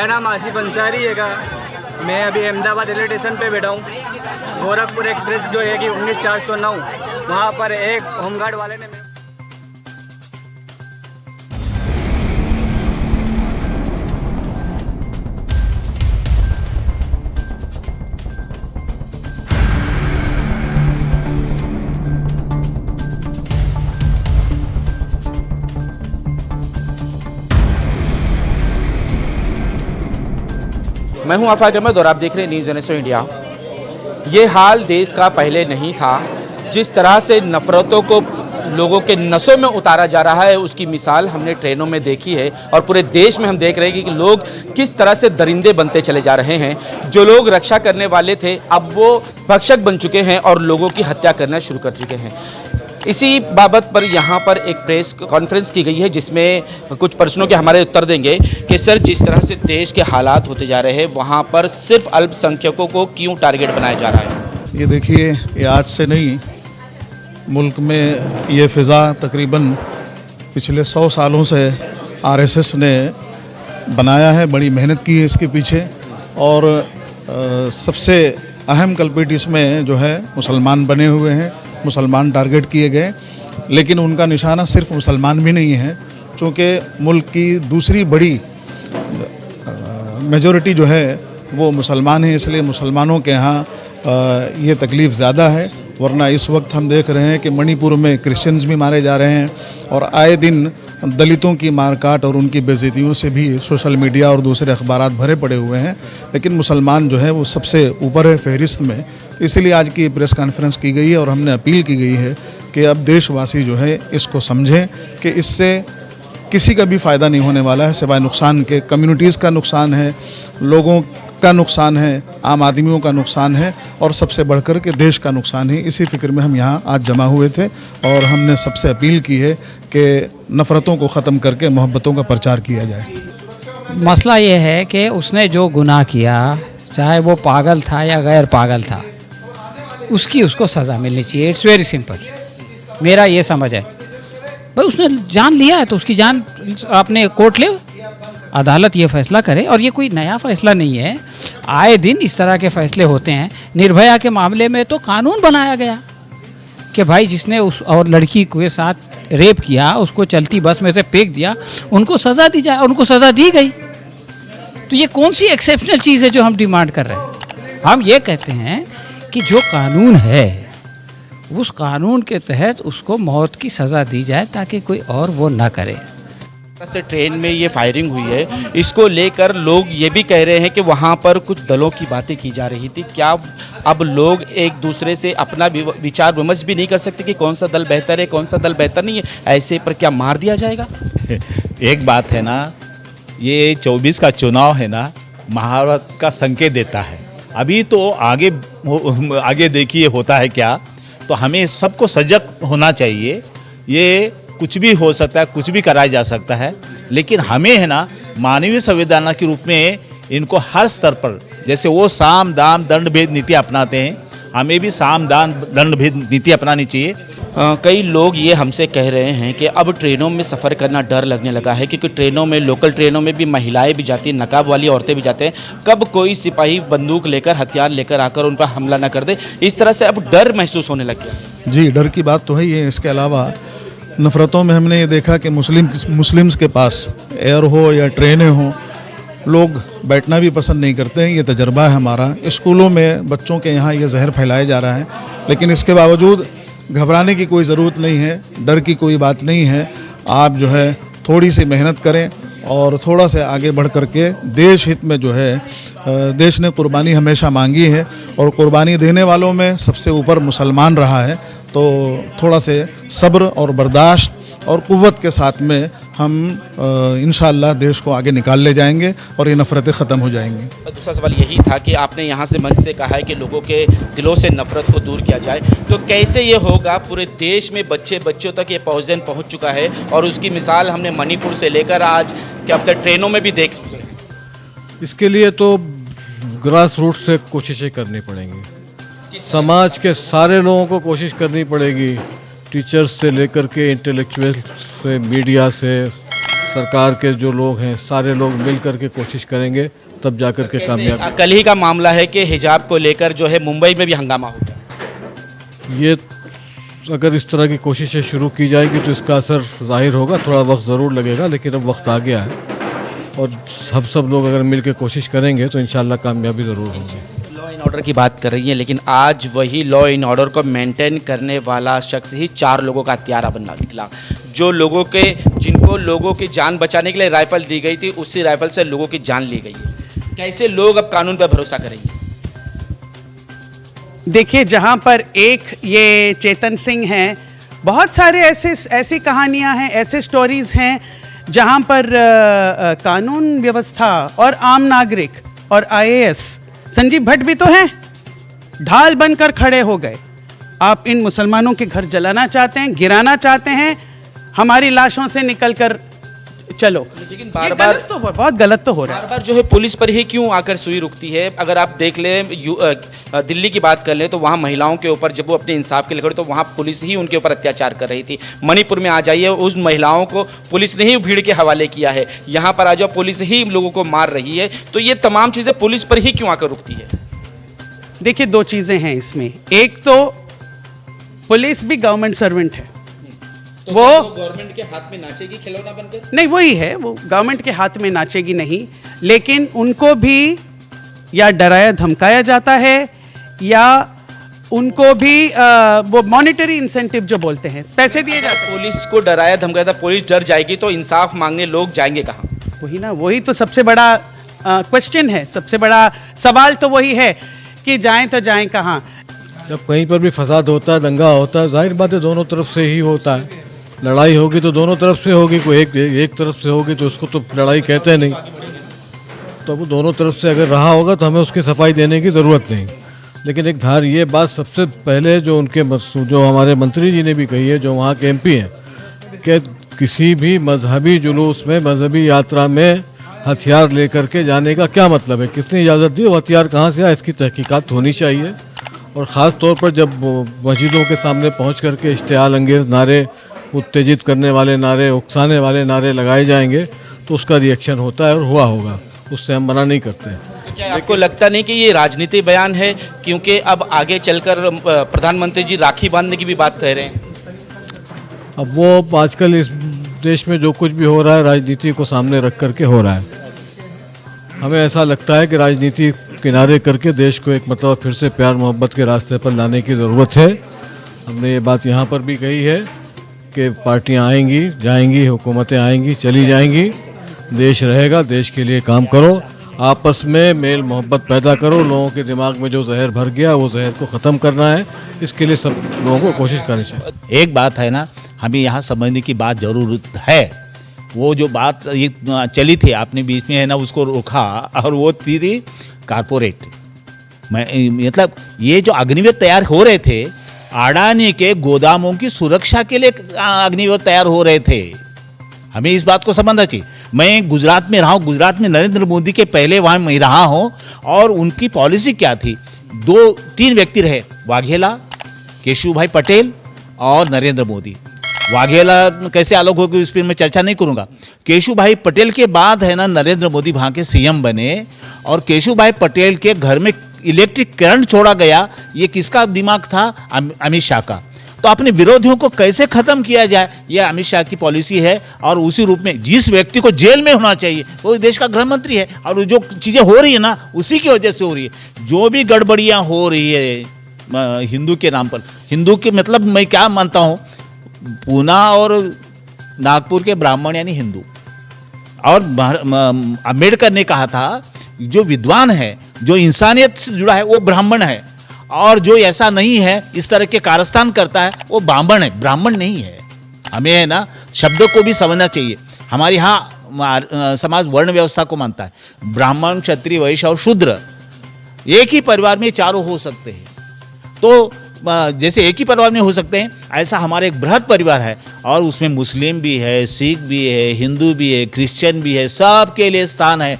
नाम आसिफ अंसारी है। मैं अभी अहमदाबाद रेलवे स्टेशन पे बैठा हूँ। गोरखपुर एक्सप्रेस जो है कि 19409 वहाँ पर एक होमगार्ड वाले ने मैं हूं आफाक अहमद और आप देख रहे हैं न्यूज़ NSO इंडिया। ये हाल देश का पहले नहीं था। जिस तरह से नफ़रतों को लोगों के नसों में उतारा जा रहा है उसकी मिसाल हमने ट्रेनों में देखी है और पूरे देश में हम देख रहे हैं कि लोग किस तरह से दरिंदे बनते चले जा रहे हैं। जो लोग रक्षा करने वाले थे अब वो भक्षक बन चुके हैं और लोगों की हत्या करना शुरू कर चुके हैं। इसी बाबत पर यहाँ पर एक प्रेस कॉन्फ्रेंस की गई है जिसमें कुछ प्रश्नों के हमारे उत्तर देंगे कि सर जिस तरह से देश के हालात होते जा रहे हैं वहाँ पर सिर्फ अल्पसंख्यकों को क्यों टारगेट बनाया जा रहा है? ये देखिए, ये आज से नहीं, मुल्क में ये फ़िज़ा तकरीबन पिछले 100 सालों से RSS ने बनाया है। बड़ी मेहनत की है इसके पीछे और सबसे अहम कल्प्रिट इसमें जो है मुसलमान बने हुए हैं, मुसलमान टारगेट किए गए। लेकिन उनका निशाना सिर्फ मुसलमान भी नहीं है, चूँकि मुल्क की दूसरी बड़ी मेजॉरिटी जो है वो मुसलमान है, इसलिए मुसलमानों के यहाँ ये तकलीफ़ ज़्यादा है। वरना इस वक्त हम देख रहे हैं कि मणिपुर में क्रिश्चियंस भी मारे जा रहे हैं और आए दिन दलितों की मारकाट और उनकी बेइज्जतियों से भी सोशल मीडिया और दूसरे अखबारात भरे पड़े हुए हैं। लेकिन मुसलमान जो है वो सबसे ऊपर है फहरिस्त में। इसलिए आज की प्रेस कॉन्फ्रेंस की गई है और हमने अपील की गई है कि अब देशवासी जो है इसको समझें कि इससे किसी का भी फ़ायदा नहीं होने वाला है सिवाय नुकसान के। कम्युनिटीज़ का नुकसान है, लोगों का नुकसान है, आम आदमियों का नुकसान है और सबसे बढ़कर के देश का नुकसान है। इसी फिक्र में हम यहाँ आज जमा हुए थे और हमने सबसे अपील की है कि नफ़रतों को ख़त्म करके मोहब्बतों का प्रचार किया जाए। मसला ये है कि उसने जो गुनाह किया, चाहे वो पागल था या गैर पागल था, उसको सज़ा मिलनी चाहिए। इट्स वेरी सिंपल, मेरा ये समझ है। भाई उसने जान लिया है तो उसकी जान आपने कोर्ट ले, अदालत ये फैसला करे। और ये कोई नया फैसला नहीं है, आए दिन इस तरह के फैसले होते हैं। निर्भया के मामले में तो कानून बनाया गया कि भाई जिसने उस और लड़की के साथ रेप किया उसको चलती बस में से फेंक दिया, उनको सज़ा दी जाए, और उनको सज़ा दी गई। तो ये कौन सी एक्सेप्शनल चीज़ है जो हम डिमांड कर रहे हैं? हम ये कहते हैं कि जो कानून है उस कानून के तहत उसको मौत की सज़ा दी जाए ताकि कोई और वो ना करे। से ट्रेन में ये फायरिंग हुई है, इसको लेकर लोग ये भी कह रहे हैं कि वहाँ पर कुछ दलों की बातें की जा रही थी। क्या अब लोग एक दूसरे से अपना विचार विमर्श भी नहीं कर सकते कि कौन सा दल बेहतर है, कौन सा दल बेहतर नहीं है? ऐसे पर क्या मार दिया जाएगा? एक बात है ना, ये 24 का चुनाव है ना, महाभारत का संकेत देता है। अभी तो आगे देखिए होता है क्या। तो हमें सबको सजग होना चाहिए। ये कुछ भी हो सकता है, कुछ भी कराया जा सकता है, लेकिन हमें है ना मानवीय संवेदना के रूप में इनको हर स्तर पर, जैसे वो साम दाम दंड भेद नीति अपनाते हैं, हमें भी साम दाम दंड भेद नीति अपनानी चाहिए। कई लोग ये हमसे कह रहे हैं कि अब ट्रेनों में सफ़र करना डर लगने लगा है, क्योंकि ट्रेनों में, लोकल ट्रेनों में भी महिलाएं भी जाती हैं, नकाब वाली औरतें भी जाते हैं। कब कोई सिपाही बंदूक लेकर, हथियार लेकर आकर उन पर हमला न कर दे, इस तरह से अब डर महसूस होने लग गया। जी, डर की बात तो है ही है। इसके अलावा नफ़रतों में हमने ये देखा कि मुस्लिम्स के पास एयर हो या ट्रेनें हों, लोग बैठना भी पसंद नहीं करते हैं। ये तजर्बा है हमारा। स्कूलों में बच्चों के यहाँ ये जहर फैलाया जा रहा है, लेकिन इसके बावजूद घबराने की कोई ज़रूरत नहीं है, डर की कोई बात नहीं है। आप जो है थोड़ी सी मेहनत करें और थोड़ा से आगे बढ़ कर के देश हित में जो है, देश ने कुर्बानी हमेशा मांगी है और कुर्बानी देने वालों में सबसे ऊपर मुसलमान रहा है। तो थोड़ा से सब्र और बर्दाश्त और क़ुव्वत के साथ में हम इंशाअल्लाह देश को आगे निकाल ले जाएंगे और ये नफ़रतें ख़त्म हो जाएंगी। दूसरा सवाल यही था कि आपने यहाँ से मंच से कहा है कि लोगों के दिलों से नफ़रत को दूर किया जाए, तो कैसे ये होगा? पूरे देश में बच्चों तक ये पॉइजन पहुँच चुका है और उसकी मिसाल हमने मणिपुर से लेकर आज क्या अब तक ट्रेनों में भी देख चुके हैं। इसके लिए तो ग्रास रूट से कोशिशें करनी पड़ेंगी, समाज के सारे लोगों को कोशिश करनी पड़ेगी, टीचर्स से लेकर के इंटेलेक्चुअल से, मीडिया से, सरकार के जो लोग हैं सारे लोग मिल कर के कोशिश करेंगे, तब जा कर के कामयाब। कल ही का मामला है कि हिजाब को लेकर जो है मुंबई में भी हंगामा हो गया। ये अगर इस तरह की कोशिशें शुरू की जाएगी तो इसका असर ज़ाहिर होगा, थोड़ा वक्त ज़रूर लगेगा, लेकिन अब वक्त आ गया है और हम सब लोग अगर मिल के कोशिश करेंगे तो इंशाल्लाह कामयाबी ज़रूर होगी। लॉ एंड ऑर्डर की बात कर रही है, लेकिन आज वही लॉ एंड ऑर्डर को मेंटेन करने वाला शख्स ही 4 लोगों का हत्यारा बनना निकला। जो जिनको लोगों की जान बचाने के लिए राइफल दी गई थी, उसी राइफल से लोगों की जान ली गई है। कैसे लोग अब कानून पर भरोसा करेंगे? देखिए, जहाँ पर एक ये चेतन सिंह हैं, बहुत सारे ऐसी कहानियाँ हैं, ऐसे स्टोरीज़ हैं जहाँ पर कानून व्यवस्था और आम नागरिक और IAS संजीव भट्ट भी तो हैं, ढाल बनकर खड़े हो गए। आप इन मुसलमानों के घर जलाना चाहते हैं, गिराना चाहते हैं, हमारी लाशों से निकलकर चलो। लेकिन बार-बार तो बहुत गलत तो हो रहा है। बार-बार जो है पुलिस पर ही क्यों आकर सुई रुकती है? अगर आप देख लें, दिल्ली की बात कर लें तो वहाँ महिलाओं के ऊपर जब वो अपने इंसाफ के लिए खड़े तो वहाँ पुलिस ही उनके ऊपर अत्याचार कर रही थी। मणिपुर में आ जाइए, उस महिलाओं को पुलिस ने ही भीड़ के हवाले किया है। यहाँ पर आ जाओ, पुलिस ही लोगों को मार रही है। तो ये तमाम चीज़ें पुलिस पर ही क्यों आकर रुकती है? देखिए, 2 चीज़ें हैं इसमें। एक तो पुलिस भी गवर्नमेंट सर्वेंट है, तो वो गवर्नमेंट के हाथ में नाचेगी खिलौना बनकर? नहीं, वही है, वो गवर्नमेंट के हाथ में नाचेगी नहीं, लेकिन उनको भी या डराया धमकाया जाता है या उनको भी वो मॉनिटरी इंसेंटिव जो बोलते हैं, पैसे दिए जाते हैं। पुलिस को डराया धमकाया था, पुलिस डर जाएगी तो इंसाफ मांगने लोग जाएंगे कहाँ? वही ना, वही तो सबसे बड़ा क्वेश्चन है, सबसे बड़ा सवाल तो वही है कि जाएं तो जाएं कहाँ। जब कहीं पर भी फसाद होता है, दंगा होता है, जाहिर बात है दोनों तरफ से ही होता है। लड़ाई होगी तो दोनों तरफ से होगी, कोई एक तरफ से होगी तो उसको तो लड़ाई कहते नहीं। तो वो दोनों तरफ से अगर रहा होगा तो हमें उसकी सफाई देने की ज़रूरत नहीं। लेकिन एक धार ये बात सबसे पहले जो हमारे मंत्री जी ने भी कही है, जो वहाँ के MP हैं, कि किसी भी मजहबी जुलूस में, मजहबी यात्रा में हथियार लेकर के जाने का क्या मतलब है, किसने इजाज़त दी, वो हथियार कहाँ से आया, इसकी तहकीकात होनी चाहिए। और ख़ास तौर पर जब मस्जिदों के सामने पहुँच करके इश्तिहाल अंगेज़ नारे, उत्तेजित करने वाले नारे, उकसाने वाले नारे लगाए जाएंगे तो उसका रिएक्शन होता है और हुआ होगा, उससे हम मना नहीं करते हैं। क्या आपको लगता नहीं कि ये राजनीतिक बयान है? क्योंकि अब आगे चलकर प्रधानमंत्री जी राखी बांधने की भी बात कह रहे हैं। अब वो आजकल इस देश में जो कुछ भी हो रहा है राजनीति को सामने रख करके हो रहा है। हमें ऐसा लगता है कि राजनीति किनारे करके देश को एक मतलब फिर से प्यार मोहब्बत के रास्ते पर लाने की ज़रूरत है। हमने ये बात यहाँ पर भी कही है कि पार्टियाँ आएंगी जाएंगी, हुकूमतें आएंगी चली जाएंगी, देश रहेगा, देश के लिए काम करो, आपस में मेल मोहब्बत पैदा करो। लोगों के दिमाग में जो जहर भर गया वो जहर को ख़त्म करना है, इसके लिए सब लोगों को कोशिश करनी चाहिए। एक बात है ना, हमें यहाँ समझने की बात ज़रूरत है। वो जो बात ये चली थी, आपने बीच में है ना उसको रोका, और वो थी कारपोरेट। मतलब ये जो अग्निवीर तैयार हो रहे थे, अडानी के गोदामों की सुरक्षा के लिए अग्निवीर तैयार हो रहे थे। हमें इस बात को समझना चाहिए। मैं गुजरात में रहा हूँ, गुजरात में नरेंद्र मोदी के पहले वहाँ मैं रहा हूँ, और उनकी पॉलिसी क्या थी, 2-3 व्यक्ति रहे, वाघेला, केशुभाई पटेल और नरेंद्र मोदी। वाघेला कैसे अलग हो गए इस पर मैं चर्चा नहीं करूँगा। केशुभाई पटेल के बाद है ना नरेंद्र मोदी वहाँ के CM बने, और केशुभाई पटेल के घर में इलेक्ट्रिक करंट छोड़ा गया, ये किसका दिमाग था? अमित शाह का। तो अपने विरोधियों को कैसे खत्म किया जाए, यह अमित शाह की पॉलिसी है। और उसी रूप में जिस व्यक्ति को जेल में होना चाहिए वो देश का गृह मंत्री है, और जो चीज़ें हो रही है ना उसी की वजह से हो रही है। जो भी गड़बड़ियाँ हो रही है हिंदू के नाम पर, हिंदू के मतलब मैं क्या मानता हूँ, पूना और नागपुर के ब्राह्मण यानी हिंदू, और अम्बेडकर ने कहा था जो विद्वान है, जो इंसानियत से जुड़ा है वो ब्राह्मण है, और जो ऐसा नहीं है, इस तरह के कारस्तान करता है, वो ब्राह्मण है, ब्राह्मण नहीं है। हमें है ना शब्दों को भी समझना चाहिए। हमारे यहाँ समाज वर्ण व्यवस्था को मानता है, ब्राह्मण, क्षत्रिय, वैश्य और शूद्र एक ही परिवार में चारों हो सकते हैं। तो जैसे एक ही परिवार में हो सकते हैं, ऐसा हमारा एक बृहद परिवार है, और उसमें मुस्लिम भी है, सिख भी है, हिंदू भी है, क्रिश्चियन भी है, सबके लिए स्थान है।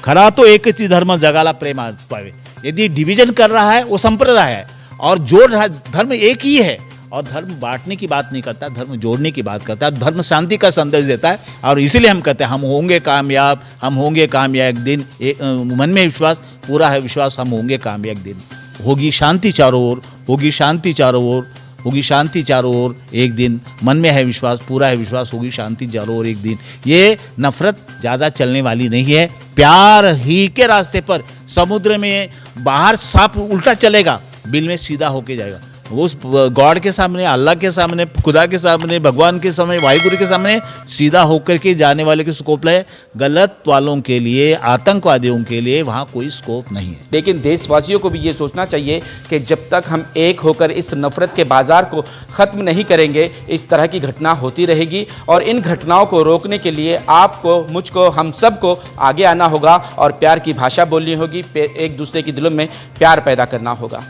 खरा तो एक ही धर्म जगाला प्रेम पावे। यदि डिवीजन कर रहा है वो संप्रदाय है, और जो धर्म एक ही है और धर्म बांटने की बात नहीं करता, धर्म जोड़ने की बात करता है। धर्म शांति का संदेश देता है और इसीलिए हम कहते हैं हम होंगे कामयाब, हम होंगे कामयाब एक दिन। मन में विश्वास, पूरा है विश्वास, हम होंगे कामयाब एक दिन। होगी शांति चारों ओर, होगी शांति चारों ओर, होगी शांति चारों ओर एक दिन। मन में है विश्वास, पूरा है विश्वास, होगी शांति चारों ओर एक दिन। ये नफरत ज़्यादा चलने वाली नहीं है। प्यार ही के रास्ते पर समुद्र में बाहर सांप उल्टा चलेगा, बिल में सीधा होके जाएगा। उस गॉड के सामने, अल्लाह के सामने, खुदा के सामने, भगवान के सामने, वाहिगुरु के सामने सीधा होकर के जाने वाले के स्कोप है। गलत वालों के लिए, आतंकवादियों के लिए वहाँ कोई स्कोप नहीं है। लेकिन देशवासियों को भी ये सोचना चाहिए कि जब तक हम एक होकर इस नफ़रत के बाज़ार को ख़त्म नहीं करेंगे, इस तरह की घटना होती रहेगी। और इन घटनाओं को रोकने के लिए आपको, मुझको, हम सबको आगे आना होगा और प्यार की भाषा बोलनी होगी, एक दूसरे के दिलों में प्यार पैदा करना होगा।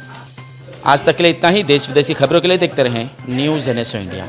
आज तक के लिए इतना ही। देश विदेशी खबरों के लिए देखते रहें न्यूज़ NSO इंडिया।